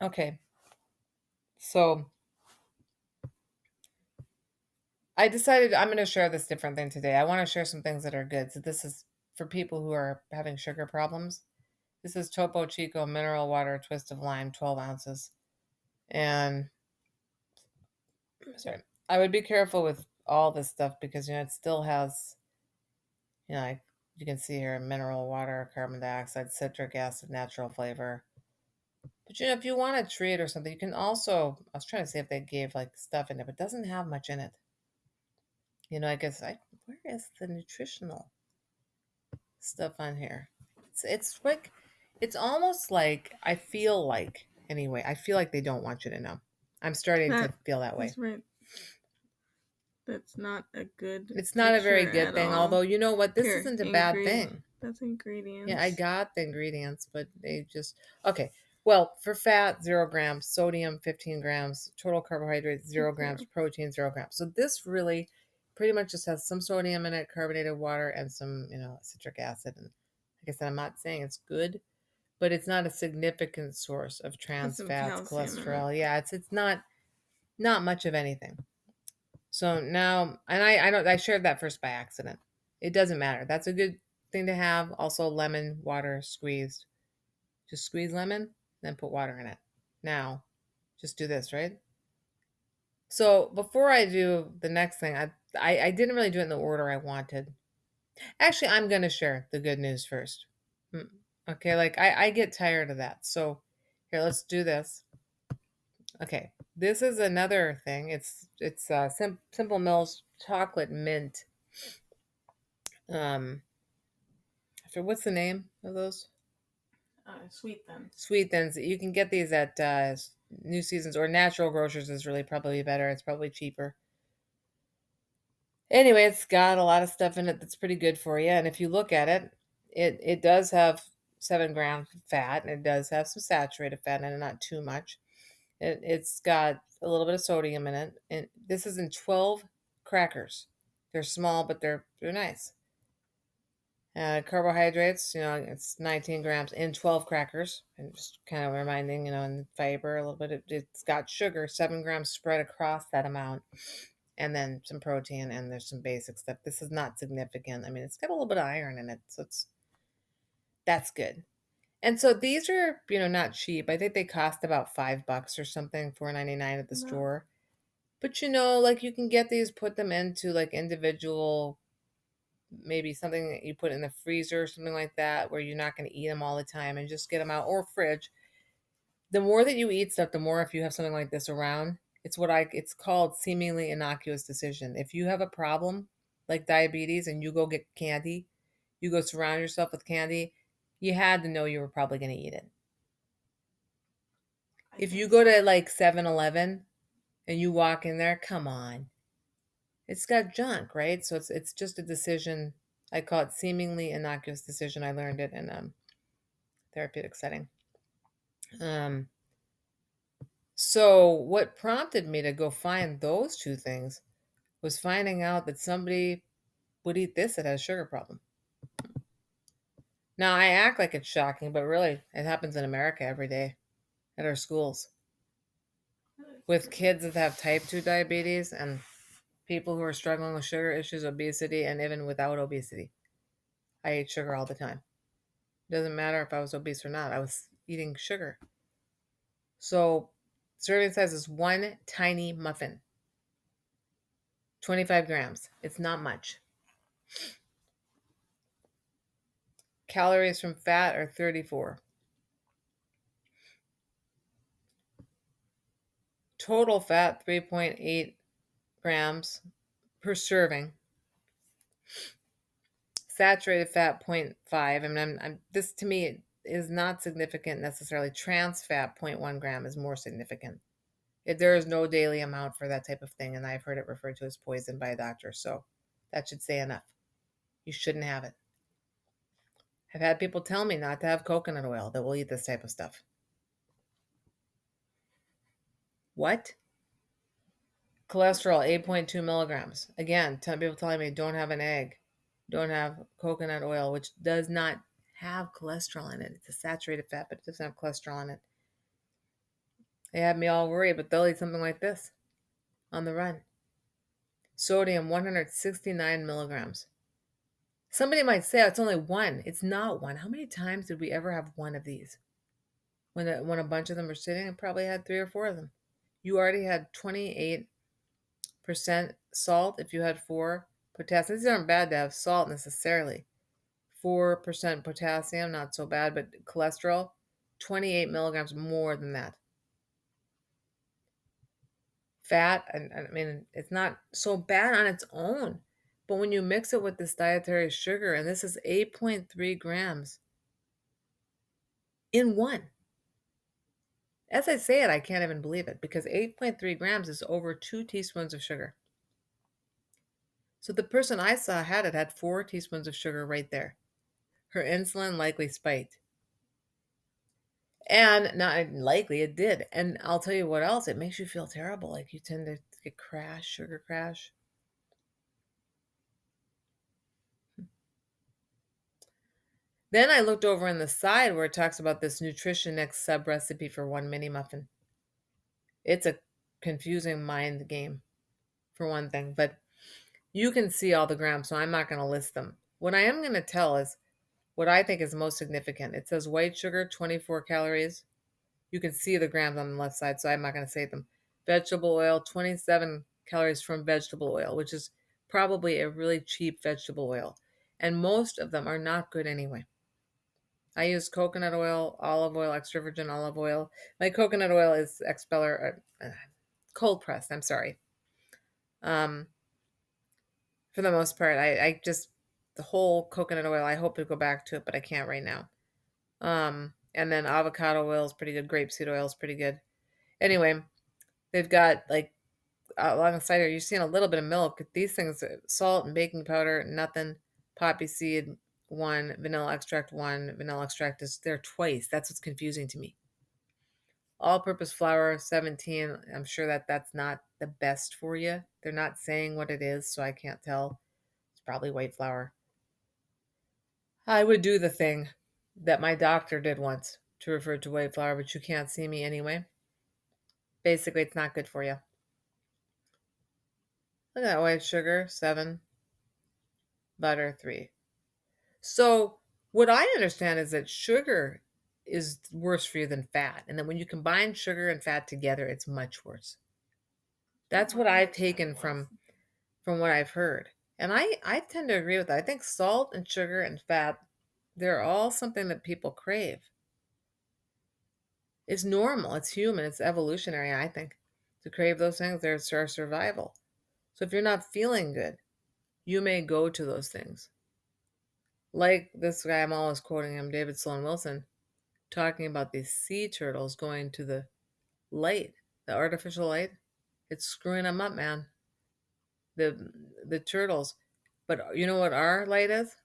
Okay. So I decided I'm going to share this different thing today. I want to share some things that are good. So this is for people who are having sugar problems. This is Topo Chico mineral water twist of lime, 12 ounces. And sorry, I would be careful with all this stuff because it still has, like you can see here, mineral water, carbon dioxide, citric acid, natural flavor. But if you want a treat or something, you can also. I was trying to see if they gave like stuff in it, but it doesn't have much in it. I guess where is the nutritional stuff on here? It's like it's almost like I feel like they don't want you to know. I'm starting to That feel that way. is right. That's not a good It's not a very picture good at thing, all. although you know what, this Here, isn't a bad thing. That's Yeah, I ingredients. got the ingredients, but they just okay. Well, for fat, 0 grams, sodium, 15 grams, total carbohydrates, 0 grams, Zero. protein, 0 grams. So this really pretty much just has some sodium in it, carbonated water, and some, citric acid. And like I said, I'm not saying it's good, but it's not a significant source of Has trans some fats, calcium in it. cholesterol. Yeah, it's not much of anything. So now, and I don't, I shared that first by accident. It doesn't matter. That's a good thing to have. Also, lemon water squeezed. Just squeeze lemon, then put water in it. Now, just do this, right? So before I do the next thing, I didn't really do it in the order I wanted. Actually, I'm gonna share the good news first. Mm, Okay, like I get tired of that. So here, let's do this. Okay, this is another thing. It's Simple Mills chocolate mint. Um, what's the name of those? Sweet thins. Sweet thins. You can get these at New Seasons or Natural Grocers is really probably better. It's probably cheaper. Anyway, it's got a lot of stuff in it that's pretty good for you. And if you look at it, it does have 7 grams of fat, and it does have some saturated fat in it, not too much. It's got a little bit of sodium in it, and this is in 12 crackers. They're small, but they're nice. Carbohydrates, it's 19 grams in 12 crackers. And just kind of reminding, and fiber, a little bit. It's got sugar, 7 grams spread across that amount. And then some protein, and there's some basic stuff. This is not significant. I mean, it's got a little bit of iron in it, so that's good. And so these are, not cheap. I think they cost about $5 or something, 4.99 at the No. store. But like you can get these, put them into like individual, maybe something that you put in the freezer or something like that, where you're not going to eat them all the time, and just get them out, or fridge. The more that you eat stuff, the more, if you have something like this around, it's called seemingly innocuous decision. If you have a problem like diabetes and you go get candy, you go surround yourself with candy, you had to know you were probably going to eat it. I If you think go so. to like 7-Eleven and you walk in there, come on. It's got junk, right? So it's just a decision. I call it seemingly innocuous decision. I learned it in a therapeutic setting. Um, so what prompted me to go find those two things was finding out that somebody would eat this that has a sugar problem. Now I act like it's shocking, but really it happens in America every day at our schools That is with true. kids that have type 2 diabetes and people who are struggling with sugar issues, obesity, and even without obesity. I ate sugar all the time. It doesn't matter if I was obese or not. I was eating sugar. So serving size is one tiny muffin, 25 grams. It's not much. Calories from fat are 34. Total fat, 3.8 grams per serving. Saturated fat, zero point 0.5. I mean, this to me is not significant necessarily. Trans fat, zero point 0.1 gram, is more significant. There is no daily amount for that type of thing, and I've heard it referred to as poison by a doctor, so that should say enough. You shouldn't have it. I've had people tell me not to have coconut oil that will eat this type of stuff. What? Cholesterol, 8.2 milligrams. Again, people telling me don't have an egg, don't have coconut oil, which does not have cholesterol in it. It's a saturated fat, but it doesn't have cholesterol in it. They had me all worried, but they'll eat something like this on the run. Sodium 169 milligrams. Somebody might say, oh, it's only one. It's not one. How many times did we ever have one of these? When a bunch of them were sitting, I probably had 3 or 4 of them. You already had 28% salt if you had 4 potassium. These aren't bad to have salt necessarily. 4% potassium, not so bad, but cholesterol, 28 milligrams more than that. Fat, and I mean, it's not so bad on its own. But when you mix it with this dietary sugar, and this is 8.3 grams in one. As I say it, I can't even believe it because 8.3 grams is over 2 teaspoons of sugar. So the person I saw had 4 teaspoons of sugar right there. Her insulin likely spiked. And not likely, it did. And I'll tell you what else, it makes you feel terrible. Like you tend to get sugar crash. Then I looked over on the side where it talks about this Nutrition Next sub recipe for one mini muffin. It's a confusing mind game, for one thing, but you can see all the grams, so I'm not going to list them. What I am going to tell is what I think is most significant. It says white sugar, 24 calories. You can see the grams on the left side, so I'm not going to say them. Vegetable oil, 27 calories from vegetable oil, which is probably a really cheap vegetable oil. And most of them are not good anyway. I use coconut oil, olive oil, extra virgin olive oil. My coconut oil is expeller, cold pressed. I'm sorry. Um, for the most part, I just the whole coconut oil. I hope to go back to it, but I can't right now. And then avocado oil is pretty good. Grapeseed oil is pretty good. Anyway, they've got like alongside here, you're seeing a little bit of milk. These things, salt and baking powder, nothing. Poppy seed, one. Vanilla extract, one. Vanilla extract is there twice. That's what's confusing to me. All-purpose flour, 17. I'm sure that's not the best for you. They're not saying what it is, so I can't tell. It's probably white flour. I would do the thing that my doctor did once to refer to white flour, but you can't see me anyway. Basically, it's not good for you. Look at that white sugar, 7. Butter, 3. So, what I understand is that sugar is worse for you than fat. And then when you combine sugar and fat together, it's much worse. That's what I've taken from what I've heard. And I tend to agree with that. I think salt and sugar and fat, they're all something that people crave. It's normal, it's human, it's evolutionary, I think. To crave those things, there's our survival. So if you're not feeling good, you may go to those things. Like this guy, I'm always quoting him, David Sloan Wilson, talking about these sea turtles going to the light, the artificial light. It's screwing them up, man. The turtles. But you know what our light is?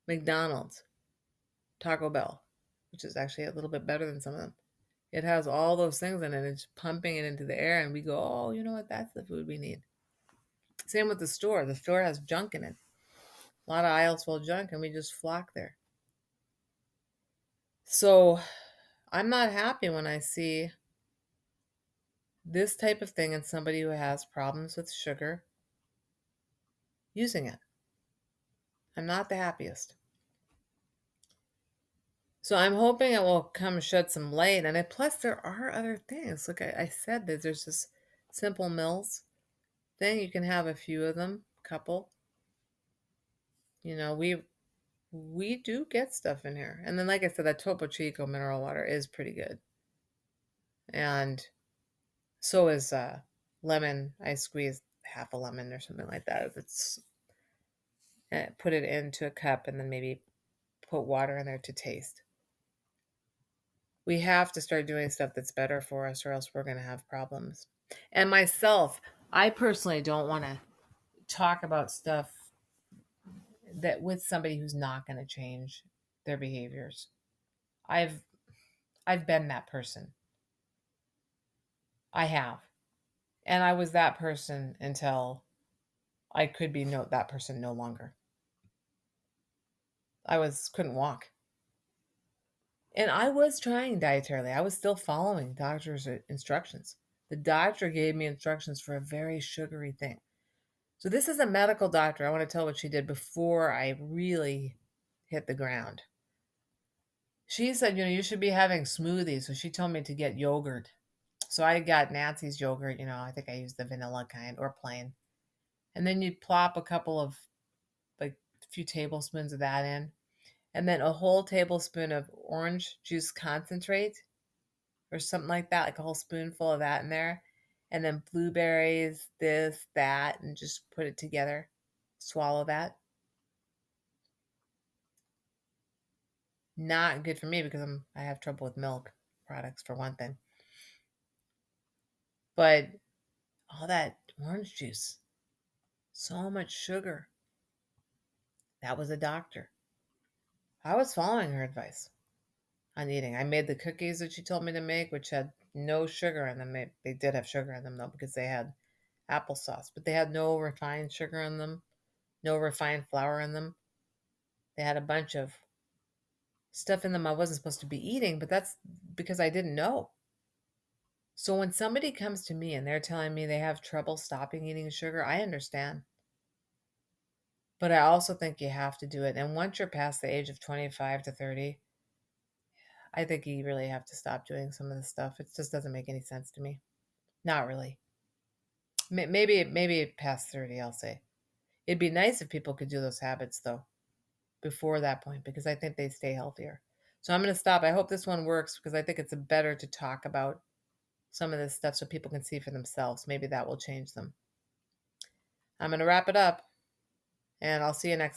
McDonald's, Taco Bell, which is actually a little bit better than some of them. It has all those things in it. It's pumping it into the air, and we go, oh, you know what? That's the food we need. Same with the store. The store has junk in it. A lot of aisles full of junk, and we just flock there. So I'm not happy when I see this type of thing in somebody who has problems with sugar using it. I'm not the happiest. So I'm hoping it will come shed some light. And plus, there are other things. Look, I said that there's this Simple Mills thing. You can have a few of them, couple. You know, we do get stuff in here. And then, like I said, that Topo Chico mineral water is pretty good. And so is lemon. I squeeze half a lemon or something like that. If it's put it into a cup and then maybe put water in there to taste. We have to start doing stuff that's better for us, or else we're going to have problems. And myself, I personally don't want to talk about stuff that with somebody who's not going to change their behaviors. I've I've been that person. I have. And I was that person until I could be that person no longer. I couldn't walk. And I was trying dietarily. I was still following doctor's instructions. The doctor gave me instructions for a very sugary thing. So this is a medical doctor. I want to tell what she did before I really hit the ground. She said, you should be having smoothies. So she told me to get yogurt. So I got Nancy's yogurt. I think I used the vanilla kind or plain. And then you'd plop a couple of, like, a few tablespoons of that in. And then a whole tablespoon of orange juice concentrate or something like that, like a whole spoonful of that in there. And then blueberries, this, that, and just put it together. Swallow that. Not good for me because I have trouble with milk products for one thing. But all that orange juice, so much sugar. That was a doctor. I was following her advice on eating. I made the cookies that she told me to make, which had no sugar in them. They did have sugar in them though because they had applesauce, but they had no refined sugar in them, no refined flour in them. They had a bunch of stuff in them I wasn't supposed to be eating, but that's because I didn't know. So when somebody comes to me and they're telling me they have trouble stopping eating sugar, I understand. But I also think you have to do it. And once you're past the age of 25 to 30, I think you really have to stop doing some of the stuff. It just doesn't make any sense to me. Not really. Maybe past 30, I'll say. It'd be nice if people could do those habits though before that point because I think they'd stay healthier. So I'm going to stop. I hope this one works because I think it's better to talk about some of this stuff so people can see for themselves. Maybe that will change them. I'm going to wrap it up and I'll see you next